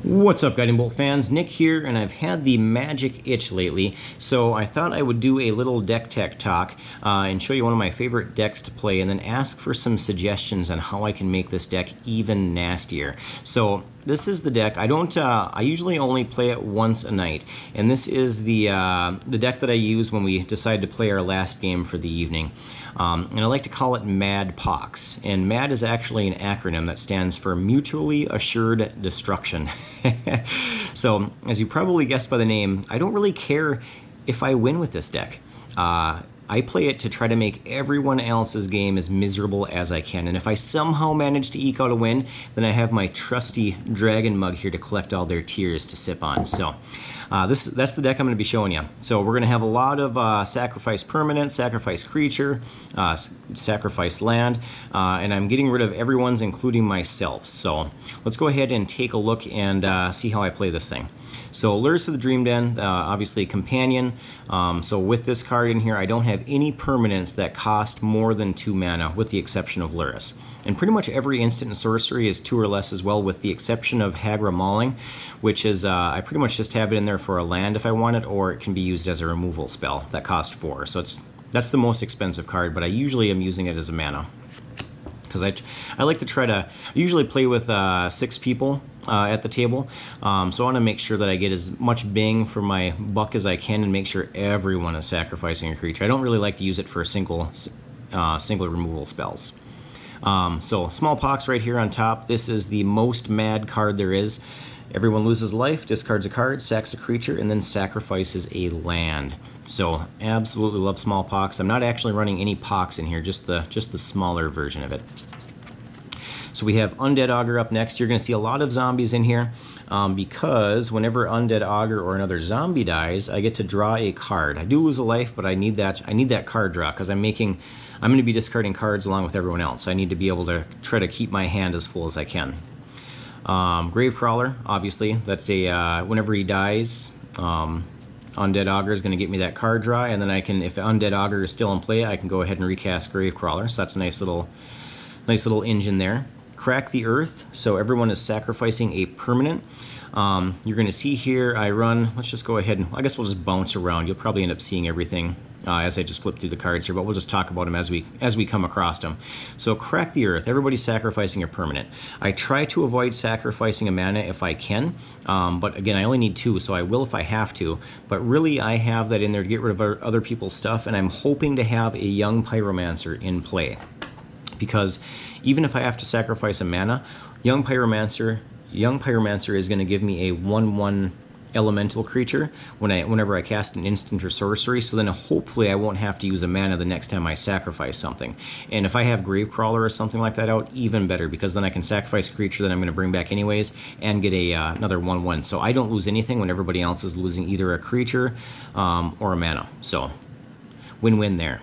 What's up, Guiding Bolt fans? Nick here, and I've had the magic itch lately, so I thought I would do a little deck tech talk and show you one of my favorite decks to play, and then ask for some suggestions on how I can make this deck even nastier. So this is the deck. I usually only play it once a night, and this is the deck that I use when we decide to play our last game for the evening. And I like to call it MAD POX, and MAD is actually an acronym that stands for Mutually Assured Destruction. So, as you probably guessed by the name, I don't really care if I win with this deck. I play it to try to make everyone else's game as miserable as I can, and if I somehow manage to eke out a win, then I have my trusty dragon mug here to collect all their tears to sip on. So that's the deck I'm going to be showing you. So we're going to have a lot of sacrifice permanent, sacrifice creature, sacrifice land, and I'm getting rid of everyone's, including myself. So let's go ahead and take a look and see how I play this thing. So Lures to the Dream Den, obviously companion. So with this card in here, I don't have any permanents that cost more than 2 mana, with the exception of Lurrus. And pretty much every instant and sorcery is 2 or less as well, with the exception of Hagra Mauling, which is, I pretty much just have it in there for a land if I want it, or it can be used as a removal spell that costs 4. So that's the most expensive card, but I usually am using it as a mana. Because I like to try to usually play with 6 people at the table, so I want to make sure that I get as much bang for my buck as I can and make sure everyone is sacrificing a creature. I don't really like to use it for single removal spells. So Smallpox right here on top. This is the most mad card there is. Everyone loses life, discards a card, sacks a creature, and then sacrifices a land. So absolutely love Smallpox. I'm not actually running any Pox in here, just the smaller version of it. So we have Undead Augur up next. You're going to see a lot of zombies in here because whenever Undead Augur or another zombie dies, I get to draw a card. I do lose a life, but I need that card draw because I'm going to be discarding cards along with everyone else. So I need to be able to try to keep my hand as full as I can. Gravecrawler, obviously, that's a whenever he dies, Undead Augur is going to get me that card draw, and then I can, if Undead Augur is still in play, I can go ahead and recast Gravecrawler. So that's a nice little engine there. Crack the Earth, so everyone is sacrificing a permanent. You're going to see here I run, let's just go ahead and, I guess we'll just bounce around. You'll probably end up seeing everything as I just flip through the cards here, but we'll just talk about them as we come across them. So Crack the Earth, everybody's sacrificing a permanent. I try to avoid sacrificing a mana if I can, but again, I only need 2, so I will if I have to, but really I have that in there to get rid of other people's stuff, and I'm hoping to have a Young Pyromancer in play. Because even if I have to sacrifice a mana, Young Pyromancer is going to give me a 1/1 elemental creature whenever I cast an instant or sorcery, so then hopefully I won't have to use a mana the next time I sacrifice something. And if I have Gravecrawler or something like that out, even better, because then I can sacrifice a creature that I'm going to bring back anyways and get another 1/1. So I don't lose anything when everybody else is losing either a creature or a mana. So win-win there.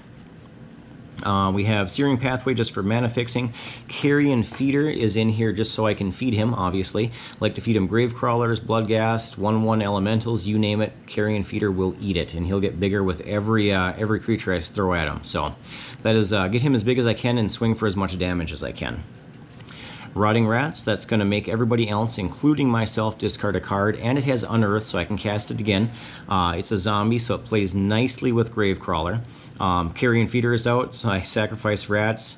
We have Searing Pathway just for mana fixing. Carrion Feeder is in here just so I can feed him, obviously. Like to feed him Gravecrawlers, Bloodghast, 1/1 elementals, you name it. Carrion Feeder will eat it, and he'll get bigger with every creature I throw at him. So that is get him as big as I can and swing for as much damage as I can. Rotting Rats, that's going to make everybody else, including myself, discard a card, and it has Unearth, so I can cast it again. It's a zombie, so it plays nicely with Gravecrawler. Carrion Feeder is out, so I sacrifice rats,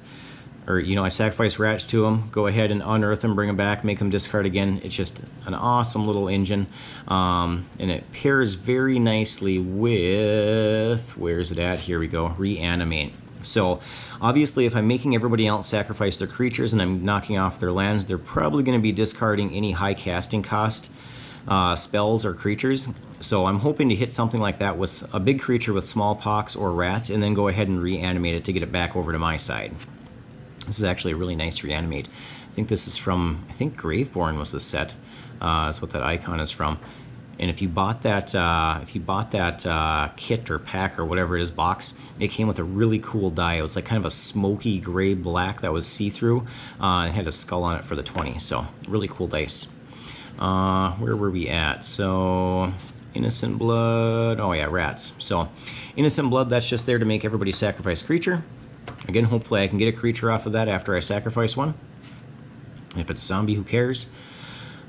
or I sacrifice rats to them, go ahead and unearth them, bring them back, make them discard again. It's just an awesome little engine, and it pairs very nicely with, where's it at? Here we go, Reanimate. So obviously if I'm making everybody else sacrifice their creatures and I'm knocking off their lands, they're probably going to be discarding any high casting cost spells or creatures. So I'm hoping to hit something like that with a big creature with Smallpox or rats, and then go ahead and reanimate it to get it back over to my side. This is actually a really nice reanimate. I think this is from, I think Graveborn was the set. Is what that icon is from. And if you bought that, kit or pack or whatever it is, box, it came with a really cool die. It was like kind of a smoky gray black that was see-through. It had a skull on it for the 20, so really cool dice. Where were we at? So Innocent Blood, oh yeah, rats. So Innocent Blood, that's just there to make everybody sacrifice creature. Again, hopefully I can get a creature off of that after I sacrifice one. If it's zombie, who cares?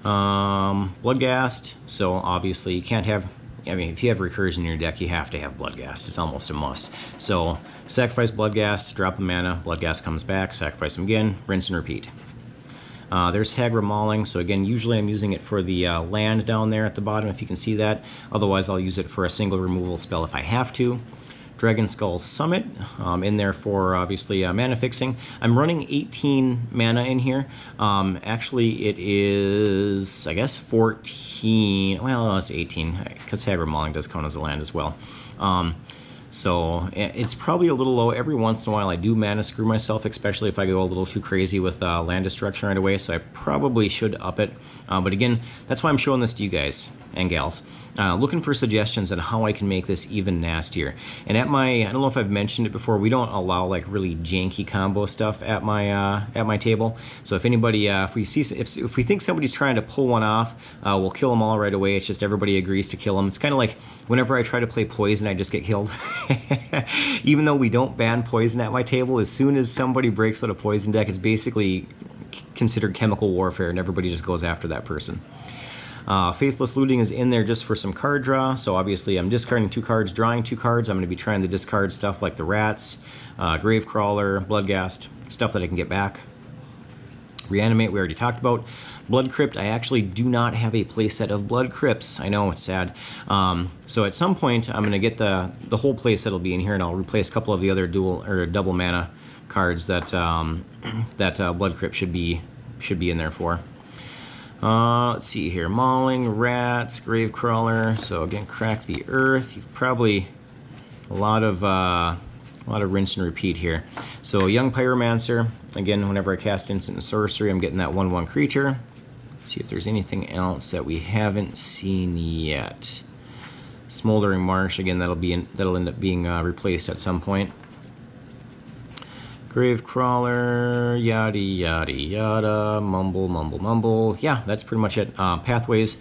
Bloodghast, so obviously you can't have, I mean, if you have recursion in your deck, you have to have Bloodghast. It's almost a must. So sacrifice Bloodghast, drop a mana, Bloodghast comes back, sacrifice them again, rinse and repeat. There's Hagra Mauling, so again, usually I'm using it for the land down there at the bottom, if you can see that. Otherwise, I'll use it for a single removal spell if I have to. Dragon Skull Summit, in there for obviously mana fixing. I'm running 18 mana in here. Actually, it is, I guess, 14. Well, it's 18 because Hagra Mauling does count as a land as well. So it's probably a little low. Every once in a while I do mana screw myself, especially if I go a little too crazy with land destruction right away, so I probably should up it. But again, that's why I'm showing this to you guys and gals. Looking for suggestions on how I can make this even nastier. And at my, I don't know if I've mentioned it before, we don't allow like really janky combo stuff at my table. So if anybody, if we think somebody's trying to pull one off, we'll kill them all right away. It's just everybody agrees to kill them. It's kind of like whenever I try to play poison, I just get killed. Even though we don't ban poison at my table, as soon as somebody breaks out a poison deck, it's basically considered chemical warfare and everybody just goes after that person. Faithless Looting is in there just for some card draw, so obviously I'm discarding 2 cards, drawing 2 cards. I'm going to be trying to discard stuff like the Rats, Gravecrawler, Bloodghast, stuff that I can get back. Reanimate, we already talked about. Blood Crypt, I actually do not have a playset of Blood Crypts. I know, it's sad. So at some point, I'm going to get the whole playset will be in here, and I'll replace a couple of the other dual or double mana cards that Blood Crypt should be in there for. Let's see here, Mauling, Rats, Gravecrawler. So again, Crack the Earth. You've probably a lot of rinse and repeat here. So Young Pyromancer. Again, whenever I cast Instant and Sorcery, I'm getting that 1/1 creature. See if there's anything else that we haven't seen yet. Smoldering Marsh. Again, that'll end up being replaced at some point. Gravecrawler, yada yada yada, mumble mumble mumble. Yeah, that's pretty much it. Pathways.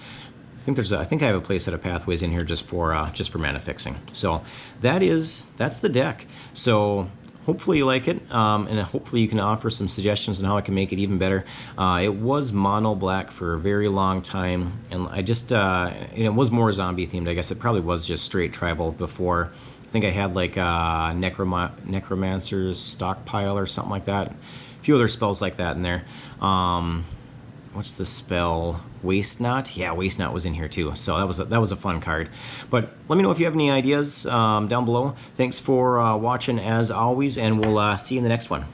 I think I have a playset of Pathways in here just for mana fixing. So that's the deck. So hopefully you like it, and hopefully you can offer some suggestions on how I can make it even better. It was mono black for a very long time, and I just it was more zombie themed. I guess it probably was just straight tribal before. I think I had like Necromancer's Stockpile or something like that. A few other spells like that in there. What's the spell? Waste Not? Yeah, Waste Not was in here too. So that was a fun card. But let me know if you have any ideas down below. Thanks for watching as always, and we'll see you in the next one.